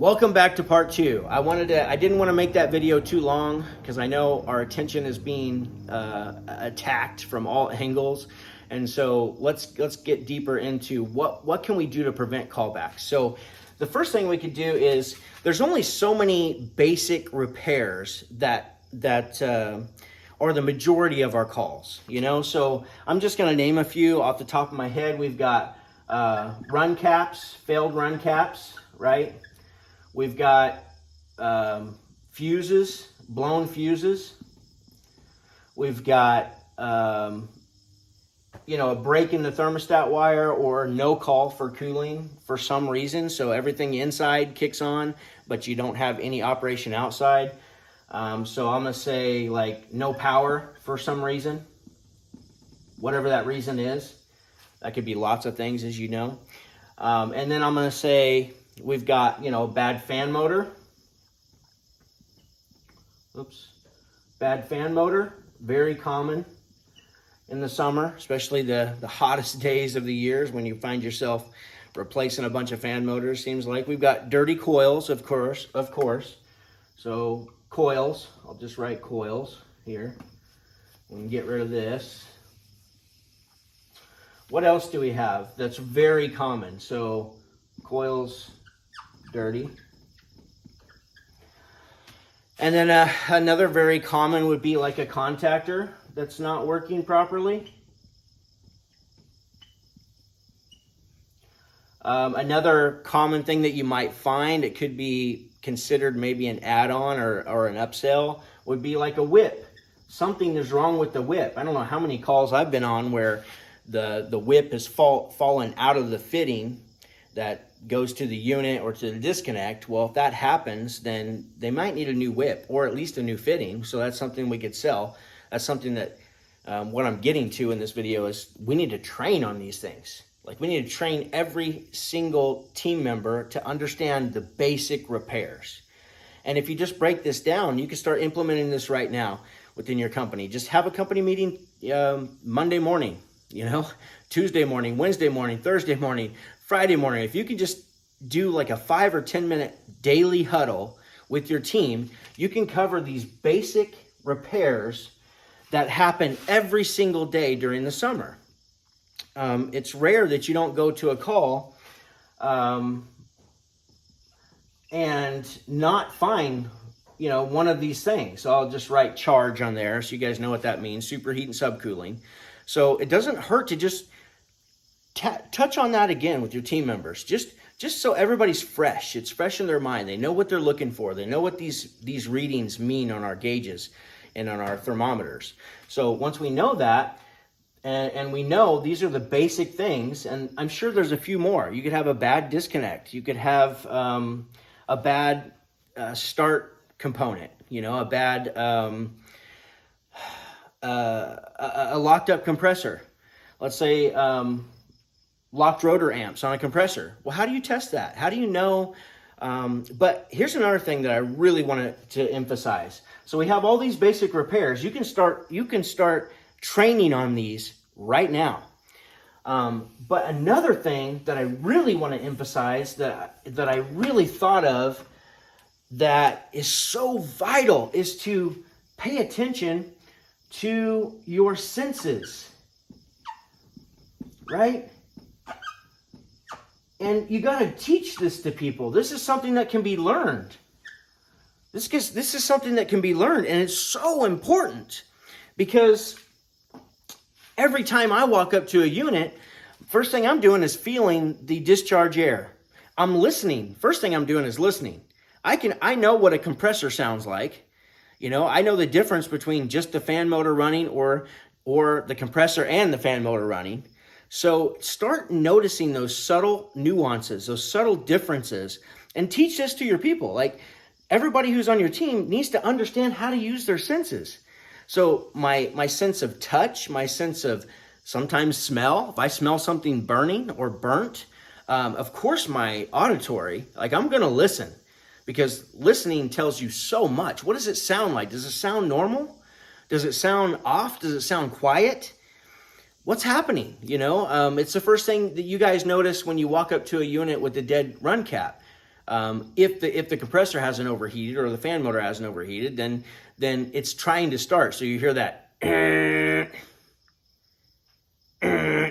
Welcome back to part two. I didn't want to make that video too long because I know our attention is being attacked from all angles. And so let's get deeper into what can we do to prevent callbacks. So the first thing we could do is there's only so many basic repairs that are the majority of our calls, So I'm just going to name a few off the top of my head. We've got run caps, failed run caps, right? We've got fuses, blown fuses. We've got, a break in the thermostat wire or no call for cooling for some reason. So everything inside kicks on, but you don't have any operation outside. So I'm going to say like no power for some reason, whatever that reason is. That could be lots of things, as you know. And then I'm going to say we've got, bad fan motor. Bad fan motor, very common in the summer, especially the hottest days of the years when you find yourself replacing a bunch of fan motors, seems like. We've got dirty coils, of course. So coils, I'll just write coils here. We can get rid of this. What else do we have that's very common? So coils, dirty. And then another very common would be like a contactor that's not working properly. Another common thing that you might find, it could be considered maybe an add-on or an upsell, would be like a whip. Something is wrong with the whip. I don't know how many calls I've been on where the whip has fallen out of the fitting that goes to the unit or to the disconnect. Well, if that happens, then they might need a new whip or at least a new fitting. So that's something we could sell. That's something that what I'm getting to in this video is we need to train on these things. Like we need to train every single team member to understand the basic repairs. And if you just break this down, you can start implementing this right now within your company. Just have a company meeting Monday morning, Tuesday morning, Wednesday morning, Thursday morning, Friday morning. If you can just do like a 5 or 10 minute daily huddle with your team, you can cover these basic repairs that happen every single day during the summer. It's rare that you don't go to a call and not find, one of these things. So I'll just write charge on there so you guys know what that means, superheat and subcooling. So it doesn't hurt to just touch on that again with your team members, just so everybody's fresh. It's fresh in their mind. They know what they're looking for. They know what these readings mean on our gauges and on our thermometers. So once we know that, and we know these are the basic things, and I'm sure there's a few more. You could have a bad disconnect. You could have a bad start component, a bad a locked up compressor. Let's say locked rotor amps on a compressor. Well, how do you test that? How do you know? But here's another thing that I really wanted to emphasize. So we have all these basic repairs. You can start training on these right now. But another thing that I really want to emphasize that I really thought of that is so vital is to pay attention to your senses, right? And you got to teach this to people. This is something that can be learned. This is something that can be learned, and it's so important because every time I walk up to a unit, first thing I'm doing is feeling the discharge air. I'm listening. First thing I'm doing is listening. I know what a compressor sounds like. I know the difference between just the fan motor running or the compressor and the fan motor running. So start noticing those subtle nuances, those subtle differences, and teach this to your people. Like everybody who's on your team needs to understand how to use their senses. So my sense of touch, my sense of sometimes smell, if I smell something burning or burnt, of course my auditory, like I'm going to listen because listening tells you so much. What does it sound like? Does it sound normal? Does it sound off? Does it sound quiet? What's happening? It's the first thing that you guys notice when you walk up to a unit with a dead run cap. If the compressor hasn't overheated or the fan motor hasn't overheated, then it's trying to start. So you hear that,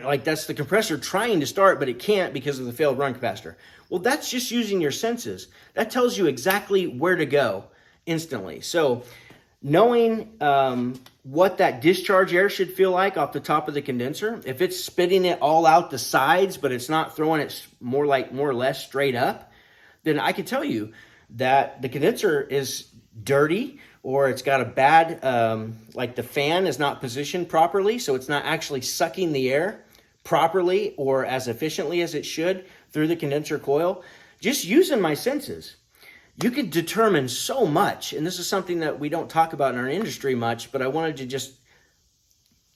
like that's the compressor trying to start, but it can't because of the failed run capacitor. Well, that's just using your senses. That tells you exactly where to go instantly. So knowing what that discharge air should feel like off the top of the condenser, if it's spitting it all out the sides, but it's not throwing it more or less straight up, then I can tell you that the condenser is dirty, or it's got a bad, like the fan is not positioned properly, so it's not actually sucking the air properly or as efficiently as it should through the condenser coil. Just using my senses, you can determine so much, and this is something that we don't talk about in our industry much, but I wanted to just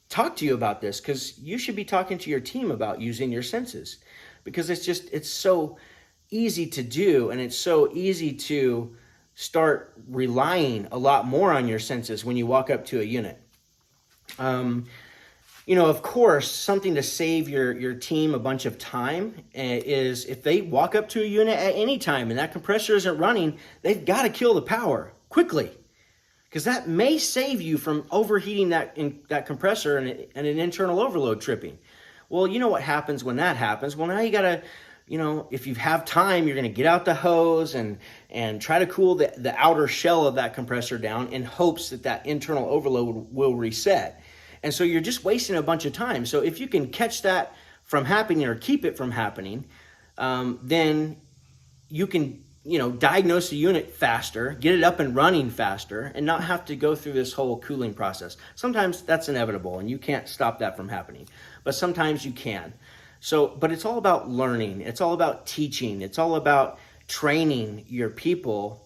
talk to you about this because you should be talking to your team about using your senses, because it's so easy to do, and it's so easy to start relying a lot more on your senses when you walk up to a unit. Of course, something to save your team a bunch of time is if they walk up to a unit at any time and that compressor isn't running, they've got to kill the power quickly, because that may save you from overheating that compressor and an internal overload tripping. Well, you know what happens when that happens? Well, now you got to, if you have time, you're going to get out the hose and try to cool the outer shell of that compressor down in hopes that internal overload will reset. And so you're just wasting a bunch of time. So if you can catch that from happening or keep it from happening, then you can, diagnose the unit faster, get it up and running faster, and not have to go through this whole cooling process. Sometimes that's inevitable and you can't stop that from happening, but sometimes you can. So, but it's all about learning. It's all about teaching. It's all about training your people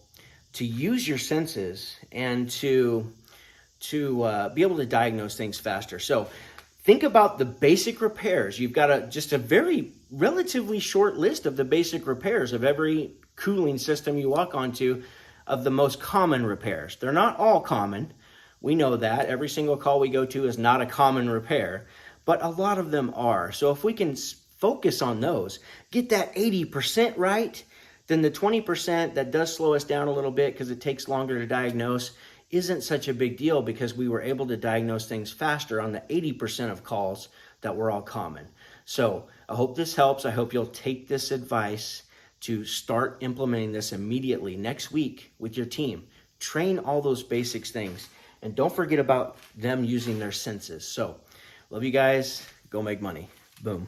to use your senses and to be able to diagnose things faster. So think about the basic repairs. You've got just a very relatively short list of the basic repairs of every cooling system you walk onto, of the most common repairs. They're not all common. We know that. Every single call we go to is not a common repair, but a lot of them are. So if we can focus on those, get that 80% right, then the 20% that does slow us down a little bit because it takes longer to diagnose isn't such a big deal, because we were able to diagnose things faster on the 80% of calls that were all common. So I hope this helps. I hope you'll take this advice to start implementing this immediately next week with your team. Train all those basics things, and don't forget about them using their senses. So love you guys. Go make money. Boom.